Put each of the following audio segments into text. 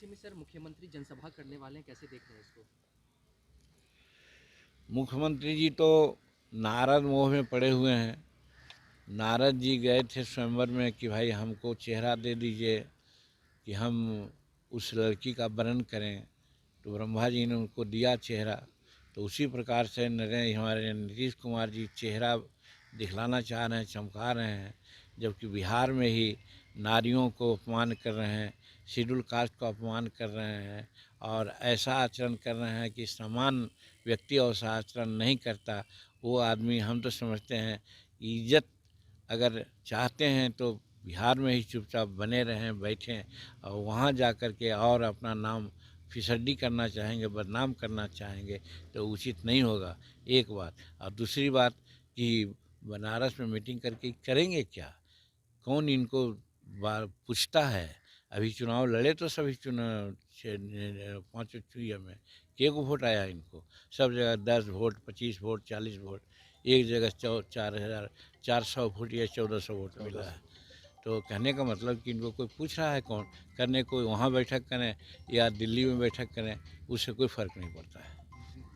वाराणसी में सर मुख्यमंत्री जनसभा करने वाले हैं, कैसे देख रहे हैं इसको? मुख्यमंत्री जी तो नारद मोह में पड़े हुए हैं। नारद जी गए थे स्वयंवर में कि भाई हमको चेहरा दे दीजिए कि हम उस लड़की का वरण करें, तो ब्रह्मा जी ने उनको दिया चेहरा। तो उसी प्रकार से हमारे नीतीश कुमार जी चेहरा दिखलाना चाह रहे हैं, चमका रहे हैं, जबकि बिहार में ही नारियों को अपमान कर रहे हैं, शेड्यूल कास्ट को अपमान कर रहे हैं और ऐसा आचरण कर रहे हैं कि समान व्यक्ति और आचरण नहीं करता वो आदमी। हम तो समझते हैं इज्जत अगर चाहते हैं तो बिहार में ही चुपचाप बने रहें, बैठें, और वहाँ जा कर के और अपना नाम फिसड्डी करना चाहेंगे, बदनाम करना चाहेंगे तो उचित नहीं होगा, एक बात। और दूसरी बात कि बनारस में मीटिंग करके करेंगे क्या? कौन इनको पूछता है? अभी चुनाव लड़े तो सभी चुनाव 5 में के को वोट आया इनको? सब जगह 10 वोट, 25 वोट, 40 वोट, एक जगह 4,400 वोट या 1,400 वोट मिला है। तो कहने का मतलब कि इनको कोई पूछ रहा है कौन? करने कोई वहाँ बैठक करें या दिल्ली में बैठक करें, उससे कोई फ़र्क नहीं पड़ता है।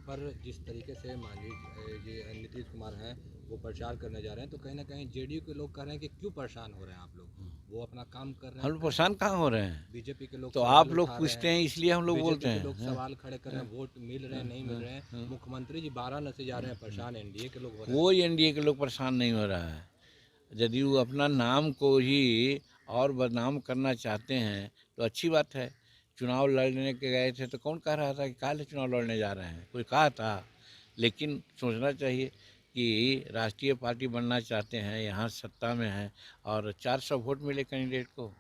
पर जिस तरीके से मान लीजिए नीतीश कुमार हैं वो प्रचार करने जा रहे हैं, तो कहीं ना कहीं जेडीयू के लोग कह रहे हैं कि क्यों परेशान हो रहे हैं आप लोग, वो अपना काम कर रहे हम हैं। लोग परेशान कहाँ हो रहे हैं? बीजेपी के लोग तो सवाल आप लोग उठा रहे पूछते हैं, हैं इसलिए हम लोग बीजेपी बोलते के हैं। लोग सवाल खड़े कर रहे हैं, वोट मिल रहे हैं नहीं मिल रहे हैं। मुख्यमंत्री जी वाराणसी जा रहे हैं, परेशान एनडीए के लोग हो रहे हैं। कोई एनडीए के लोग परेशान नहीं हो रहा है। यदि वो अपना नाम को ही और बदनाम करना चाहते हैं तो अच्छी बात है। चुनाव लड़ने के गए थे तो कौन कह रहा था कि काहे चुनाव लड़ने जा रहे हैं? कोई कहा था? लेकिन सोचना चाहिए कि राष्ट्रीय पार्टी बनना चाहते हैं, यहाँ सत्ता में हैं और 400 वोट मिले कैंडिडेट को,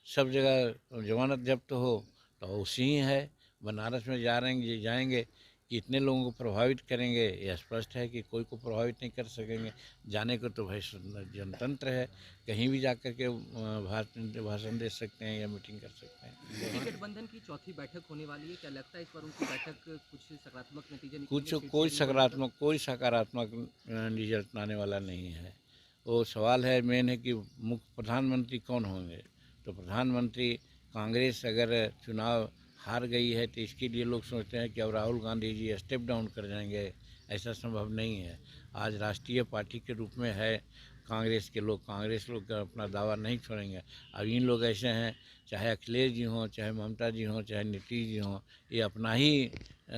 सब जगह जमानत जब्त हो तो उसी ही है। बनारस में जाएंगे कि इतने लोगों को प्रभावित करेंगे, यह स्पष्ट है कि कोई को प्रभावित नहीं कर सकेंगे। जाने को तो भाई जनतंत्र है, कहीं भी जा कर के भाषण दे सकते हैं या मीटिंग कर सकते हैं। इंडी गठबंधन की चौथी बैठक होने वाली है, क्या लगता है इस बार उनकी बैठक कुछ सकारात्मक नतीजे कुछ निकलेंगे सीट शेयरिंग को लेकर? कोई सकारात्मक रिजल्ट आने वाला नहीं है। वो सवाल है मेन है कि मुख्य प्रधानमंत्री कौन होंगे। तो प्रधानमंत्री कांग्रेस अगर चुनाव हार गई है तो इसके लिए लोग सोचते हैं कि अब राहुल गांधी जी स्टेप डाउन कर जाएंगे। ऐसा संभव नहीं है। आज राष्ट्रीय पार्टी के रूप में है कांग्रेस लोग का अपना दावा नहीं छोड़ेंगे। अब इन लोग ऐसे हैं, चाहे अखिलेश जी हों, चाहे ममता जी हों, चाहे नीतीश जी हों, ये अपना ही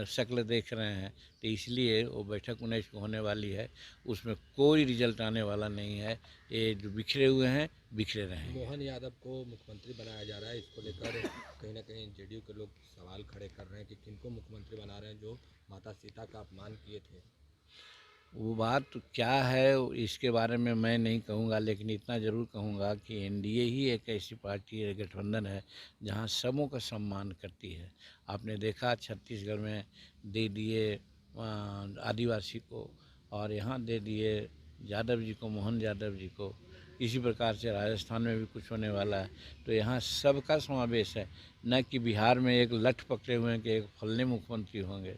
शक्ल देख रहे हैं। तो इसलिए वो बैठक 19 को होने वाली है, उसमें कोई रिजल्ट आने वाला नहीं है। ये जो बिखरे हुए हैं बिखरे रहेंगे। मोहन यादव को मुख्यमंत्री बनाया जा रहा है, इसको लेकर कहीं ना कहीं जेडीयू के लोग सवाल खड़े कर रहे हैं कि किनको मुख्यमंत्री बना रहे हैं जो माता सीता का अपमान किए थे। वो बात तो क्या है इसके बारे में मैं नहीं कहूँगा, लेकिन इतना ज़रूर कहूँगा कि एनडीए ही एक ऐसी पार्टी है, गठबंधन है, जहाँ सबों का सम्मान करती है। आपने देखा छत्तीसगढ़ में दे दिए आदिवासी को, और यहाँ दे दिए यादव जी को, मोहन यादव जी को। इसी प्रकार से राजस्थान में भी कुछ होने वाला है। तो यहाँ सबका समावेश है, न कि बिहार में एक लठ पकड़े हुए हैं कि एक फलने मुख्यमंत्री होंगे,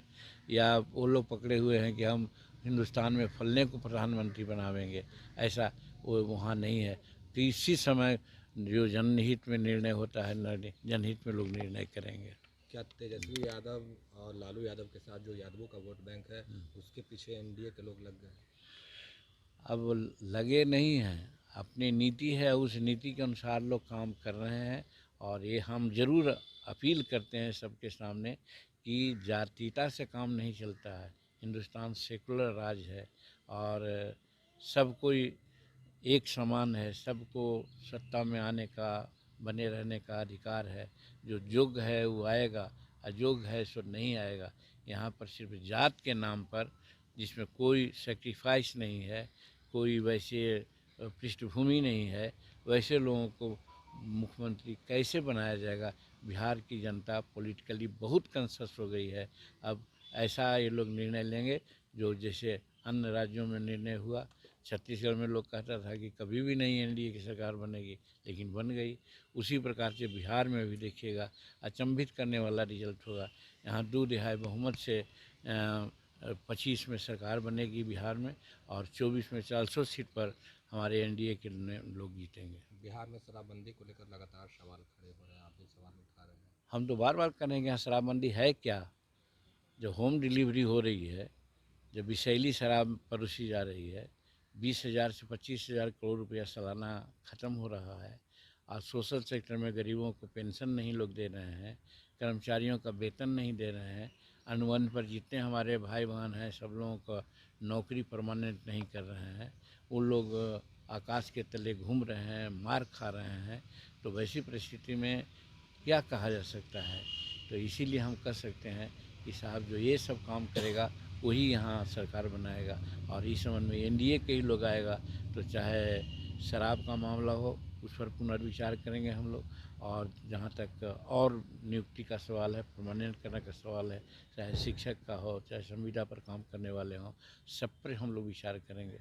या वो लोग पकड़े हुए हैं कि हम हिंदुस्तान में फलने को प्रधानमंत्री बनावेंगे। ऐसा वो वहाँ नहीं है। तो इसी समय जो जनहित में निर्णय होता है, जनहित में लोग निर्णय करेंगे। क्या तेजस्वी यादव और लालू यादव के साथ जो यादवों का वोट बैंक है उसके पीछे एनडीए के लोग लग गए? अब वो लगे नहीं हैं, अपनी नीति है उस नीति के अनुसार लोग काम कर रहे हैं। और ये हम ज़रूर अपील करते हैं सबके सामने कि जातीयता से काम नहीं चलता है। हिंदुस्तान सेकुलर राज है और सब कोई एक समान है, सबको सत्ता में आने का, बने रहने का अधिकार है। जो योग्य है वो आएगा, अयोग्य है सो नहीं आएगा। यहाँ पर सिर्फ जात के नाम पर, जिसमें कोई सेक्रीफाइस नहीं है, कोई वैसे पृष्ठभूमि नहीं है, वैसे लोगों को मुख्यमंत्री कैसे बनाया जाएगा? बिहार की जनता पॉलिटिकली बहुत कंसस हो गई है। अब ऐसा ये लोग निर्णय लेंगे जो जैसे अन्य राज्यों में निर्णय हुआ। छत्तीसगढ़ में लोग कहता था कि कभी भी नहीं एनडीए की सरकार बनेगी, लेकिन बन गई। उसी प्रकार से बिहार में भी देखिएगा, अचंभित करने वाला रिजल्ट होगा। यहाँ 2 तिहाई बहुमत से 25 में सरकार बनेगी बिहार में, और 24 में 400 सीट पर हमारे एनडीए के लोग जीतेंगे। बिहार में शराबबंदी को लेकर लगातार सवाल खड़े हो रहे हैं, आप भी सवाल उठा रहे हैं। हम तो बार बार करेंगे यहाँ शराबबंदी है क्या? जो होम डिलीवरी हो रही है, जो विषैली शराब परोसी जा रही है, 20,000 से 25,000 करोड़ रुपया सालाना ख़त्म हो रहा है। और सोशल सेक्टर में गरीबों को पेंशन नहीं लोग दे रहे हैं, कर्मचारियों का वेतन नहीं दे रहे हैं, अनुबंध पर जितने हमारे भाई बहन हैं सब लोगों का नौकरी परमानेंट नहीं कर रहे हैं, उन लोग आकाश के तले घूम रहे हैं, मार खा रहे हैं। तो वैसी परिस्थिति में क्या कहा जा सकता है? तो इसीलिए हम कह सकते हैं कि साहब जो ये सब काम करेगा वही यहाँ सरकार बनाएगा, और इस संबंध में एनडीए के ही लोग आएगा। तो चाहे शराब का मामला हो उस पर पुनर्विचार करेंगे हम लोग, और जहाँ तक और नियुक्ति का सवाल है, परमानेंट करने का सवाल है, चाहे शिक्षक का हो, चाहे संविदा पर काम करने वाले हों, सब पर हम लोग विचार करेंगे।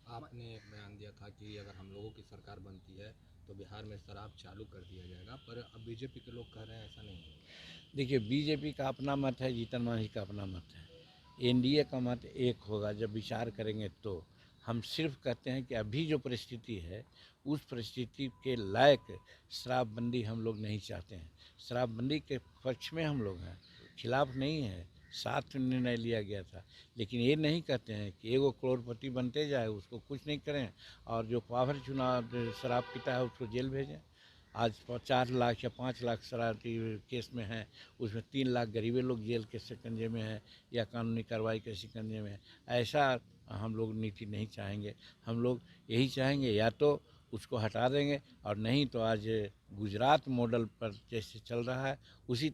आपने बयान दिया था कि अगर हम लोगों की सरकार बनती है तो बिहार में शराब चालू कर दिया जाएगा, पर अब बीजेपी के लोग कह रहे हैं ऐसा नहीं है। देखिए, बीजेपी का अपना मत है, जीतन मांझी का अपना मत है, एनडीए का मत एक होगा। जब विचार करेंगे तो हम सिर्फ कहते हैं कि अभी जो परिस्थिति है उस परिस्थिति के लायक शराबबंदी हम लोग नहीं चाहते हैं। शराबबंदी के पक्ष में हम लोग हैं, खिलाफ नहीं है, साथ में निर्णय लिया गया था। लेकिन ये नहीं कहते हैं कि एगो करोड़पति बनते जाए, उसको कुछ नहीं करें, और जो पावर चुनाव शराब पीता है उसको जेल भेजें। आज 4 लाख या 5 लाख शरारती केस में हैं, उसमें 3 लाख गरीबे लोग जेल के शिकंजे में हैं या कानूनी कार्रवाई के शिकंजे में हैं। ऐसा हम लोग नीति नहीं चाहेंगे। हम लोग यही चाहेंगे या तो उसको हटा देंगे, और नहीं तो आज गुजरात मॉडल पर जैसे चल रहा है उसी